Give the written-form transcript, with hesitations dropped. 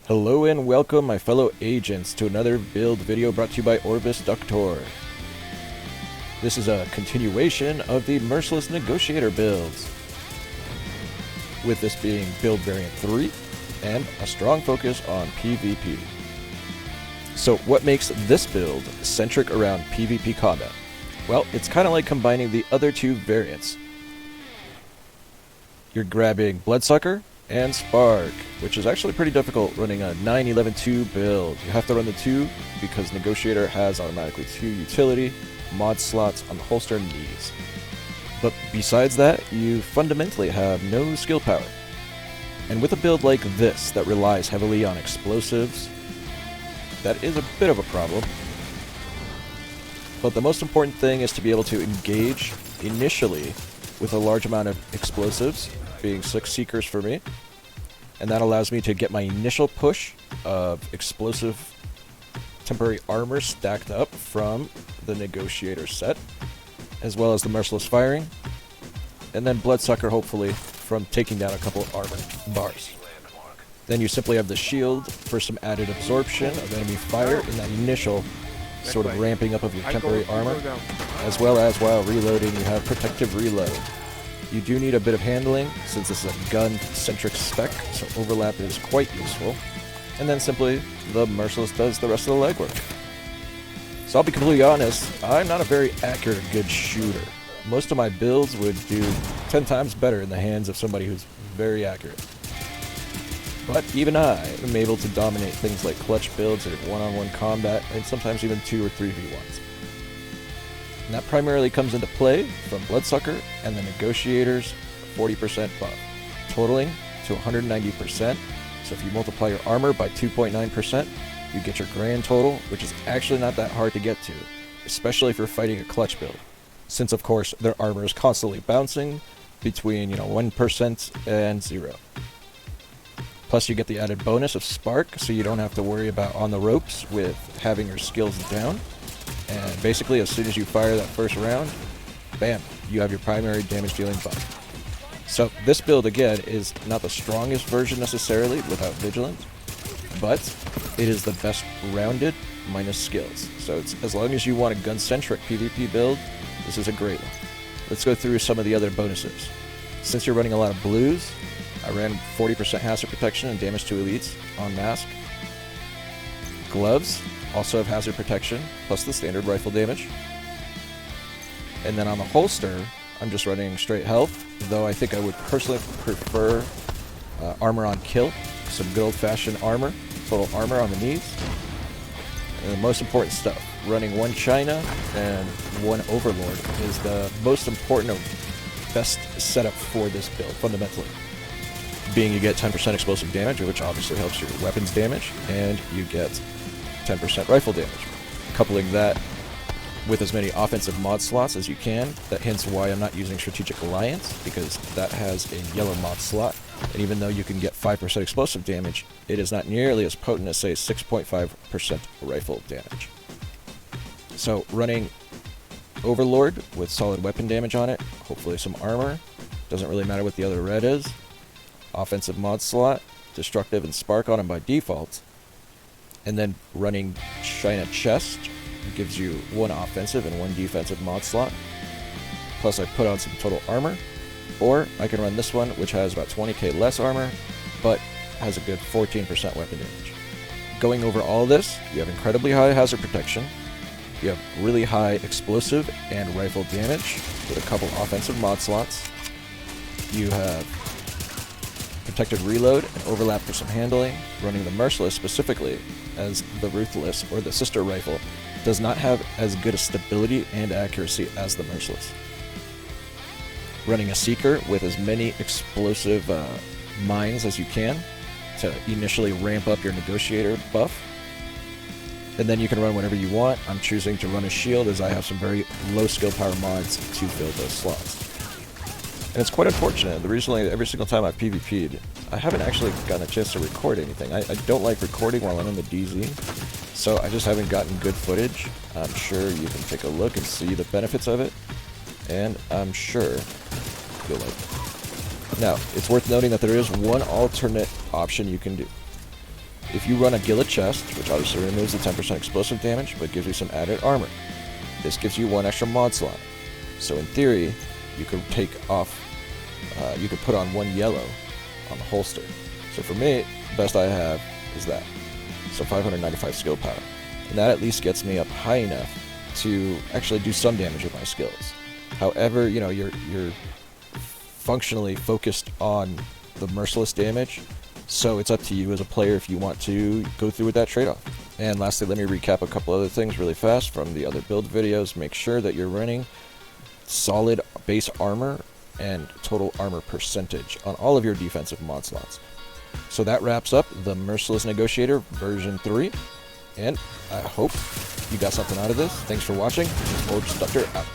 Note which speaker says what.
Speaker 1: Hello and welcome, my fellow agents, to another build video brought to you by OrbisDuctor. This is a continuation of the Merciless Negotiator builds, with this being build variant 3 and a strong focus on PvP. So what makes this build centric around PvP combat? Well, it's kind of like combining the other two variants. You're grabbing Bloodsucker and Spark, which is actually pretty difficult running a 9-11-2 build. You have to run the 2 because Negotiator has automatically 2 utility mod slots on the holster and knees. But besides that, you fundamentally have no skill power. And with a build like this that relies heavily on explosives, that is a bit of a problem. But the most important thing is to be able to engage initially with a large amount of explosives, being 6 Seekers for me, and that allows me to get my initial push of explosive temporary armor stacked up from the Negotiator set, as well as the Merciless firing, and then Bloodsucker hopefully from taking down a couple of armor bars. Then you simply have the shield for some added absorption of enemy fire in that initial sort of ramping up of your temporary armor, as well as while reloading you have protective reload. You do need a bit of handling, since this is a gun-centric spec, so overlap is quite useful. And then simply, the Merciless does the rest of the legwork. So I'll be completely honest, I'm not a very accurate good shooter. Most of my builds would do 10 times better in the hands of somebody who's very accurate. But even I am able to dominate things like clutch builds in one-on-one combat, and sometimes even 2 or 3v1s. And that primarily comes into play from Bloodsucker and the Negotiator's 40% buff, totaling to 190%. So if you multiply your armor by 2.9%, you get your grand total, which is actually not that hard to get to, especially if you're fighting a clutch build. Since of course their armor is constantly bouncing between 1% and 0. Plus you get the added bonus of Spark, so you don't have to worry about on the ropes with having your skills down. And basically, as soon as you fire that first round, bam, you have your primary damage dealing buff. So this build, again, is not the strongest version necessarily without Vigilance, but it is the best rounded minus skills. So it's, as long as you want a gun-centric PvP build, this is a great one. Let's go through some of the other bonuses. Since you're running a lot of blues, I ran 40% hazard protection and damage to elites on mask. Gloves also have hazard protection, plus the standard rifle damage. And then on the holster, I'm just running straight health, though I think I would personally prefer armor on kill, some good old-fashioned armor, total armor on the knees. And the most important stuff, running 1 China and 1 Overlord is the most important or best setup for this build, fundamentally. Being you get 10% explosive damage, which obviously helps your weapons damage, and you get 10% rifle damage. Coupling that with as many offensive mod slots as you can, that hints why I'm not using Strategic Alliance, because that has a yellow mod slot, and even though you can get 5% explosive damage, it is not nearly as potent as, say, 6.5% rifle damage. So running Overlord with solid weapon damage on it, hopefully some armor, doesn't really matter what the other red is, offensive mod slot, destructive and Spark on him by default, and then running China Chest gives you 1 offensive and 1 defensive mod slot. Plus I put on some total armor. Or I can run this one, which has about 20k less armor, but has a good 14% weapon damage. Going over all this, you have incredibly high hazard protection. You have really high explosive and rifle damage with a couple offensive mod slots. You have protected reload and overlap for some handling. Running the Merciless specifically, as the Ruthless or the sister rifle, does not have as good a stability and accuracy as the Merciless. Running a Seeker with as many explosive mines as you can to initially ramp up your Negotiator buff. And then you can run whatever you want. I'm choosing to run a shield as I have some very low skill power mods to fill those slots. And it's quite unfortunate. Recently, every single time I've PvP'd, I haven't actually gotten a chance to record anything. I don't like recording while I'm in the DZ, so I just haven't gotten good footage. I'm sure you can take a look and see the benefits of it, and I'm sure you'll like it. Now, it's worth noting that there is one alternate option you can do. If you run a Gillet chest, which obviously removes the 10% explosive damage, but gives you some added armor, this gives you 1 extra mod slot. So in theory, you could take off, you could put on 1 yellow on the holster. So for me, the best I have is that. So 595 skill power. And that at least gets me up high enough to actually do some damage with my skills. However, you know, you're functionally focused on the merciless damage, so it's up to you as a player if you want to go through with that trade-off. And lastly, let me recap a couple other things really fast from the other build videos. Make sure that you're running solid base armor and total armor percentage on all of your defensive mod slots. So that wraps up the Merciless Negotiator version 3, and I hope you got something out of this. Thanks for watching. OrbisDuctor out.